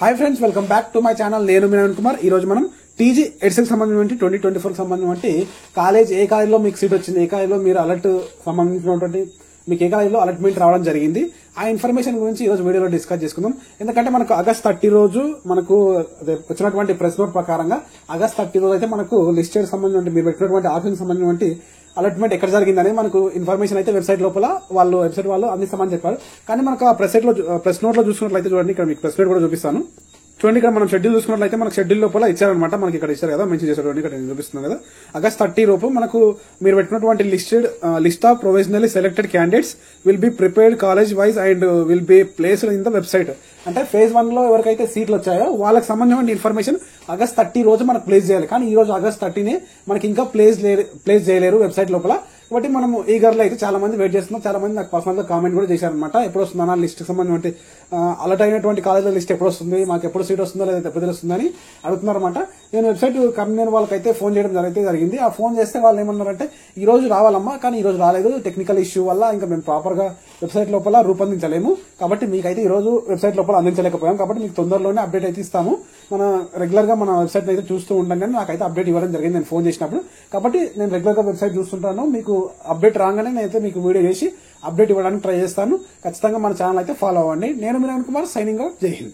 Hi friends, welcome back to my channel. నేను మీ నవీన్ కుమార్. ఈ రోజు మనం టీజీ ఎడ్సెల్ సంబంధించి 2024 సంబంధించి కాలేజ్ ఏ కాలేజ్లో మీకు సీట్ వచ్చింది, ఏ కాలేజ్లో మీరు అలర్ట్ సంబంధించినటువంటి మీకు ఏ కాలేజ్లో అలాట్మెంట్ రావడం జరిగింది, ఆ ఇన్ఫర్మేషన్ గురించి ఈ రోజు వీడియోలో డిస్కస్ చేసుకుందాం. ఎందుకంటే మనకు ఆగస్ట్ 30 రోజు మనకు వచ్చినటువంటి ప్రెస్ నోట్ ప్రకారంగా ఆగస్ట్ 30 రోజు అయితే మనకు లిస్టెడ్ సంబంధించి మీరు పెట్టినటువంటి ఆప్షన్ సంబంధించి అలాట్మెంట్ ఎక్కడ జరిగిందని మనకు ఇన్ఫర్మేషన్ అయితే వెబ్సైట్ లోపల వెబ్సైట్ వాళ్ళు అందిస్తామని చెప్పారు. కానీ మనకు ఆ ప్రెస్ నోట్ లో చూసుకున్నట్లయితే చూడండి, ఇక్కడ మీకు ప్రెస్ నోట్ కూడా చూపిస్తాను. చూడండి, ఇక్కడ మనం షెడ్యూల్ చూసుకున్నట్లయితే మనకు షెడ్యూల్ లోపల ఇచ్చారనమాట. మనకి ఇక్కడ ఇచ్చారు కదా, మెన్షన్ చేశారు. ఇక్కడ నేను చూపిస్తున్నాను కదా, ఆగస్ట్ 30 లోపు మనకు మీరు పెట్టినటువంటి list of provisionally selected candidates will be prepared college wise and will be placed in the website. అంటే ఫేజ్ 1 లో ఎవరికైతే సీట్లు వచ్చాయో వాళ్ళకి సంబంధించిన ఇన్ఫర్మేషన్ ఆగస్ట్ 30 రోజు మనకు ప్లేస్ చేయాలి. కానీ ఈ రోజు ఆగస్ట్ 30 మనకి ఇంకా ప్లేస్ చేయలేరు వెబ్సైట్ లోపల. కాబట్టి మనం ఈగర్లో అయితే చాలా మంది వెయిట్ చేస్తున్నాం. చాలా మంది నాకు పర్సనల్ గా కామెంట్ కూడా చేశారనమాట, ఎప్పుడు వస్తుందన్న లిస్ట్ సంబంధించి అలర్ట్ అయినటువంటి కాలేజీల లిస్ట్ ఎప్పుడు వస్తుంది, మాకు ఎప్పుడు సీట్ వస్తుందో లేదా ఎప్పుడు తెలుస్తుందని అడుగుతున్నారన్నమాట. నేను వెబ్సైట్ కంపెనీ వాళ్ళకైతే ఫోన్ చేయడం జరిగింది. ఆ ఫోన్ చేస్తే వాళ్ళు ఏమన్నారంటే ఈ రోజు రావాలమ్మా, కానీ ఈ రోజు రాలేదు, టెక్నికల్ ఇష్యూ వల్ల ఇంకా మేము ప్రాపర్ గా వెబ్సైట్ లోపల రూపొందించలేము, కాబట్టి మీకైతే ఈ రోజు వెబ్సైట్ లోపల అందించలేకపోయాం. కాబట్టి మీకు తొందరలోనే అప్డేట్ అయితే ఇస్తాము. మన రెగ్యులర్ గా మన వెబ్సైట్ అయితే చూస్తూ ఉంటాం, కానీ నాకైతే అప్డేట్ ఇవ్వడం జరిగింది నేను ఫోన్ చేసినప్పుడు. కాబట్టి నేను రెగ్యులర్ గా వెబ్సైట్ చూస్తుంటాను. మీకు అప్డేట్ రాగానే నేనైతే మీకు వీడియో చేసి అప్డేట్ ఇవ్వడానికి ట్రై చేస్తాను. ఖచ్చితంగా మన ఛానల్ అయితే ఫాలో అవ్వండి. నేను మీ నవీన్ కుమార్, సైనింగ్ అవుట్. జై హింద్.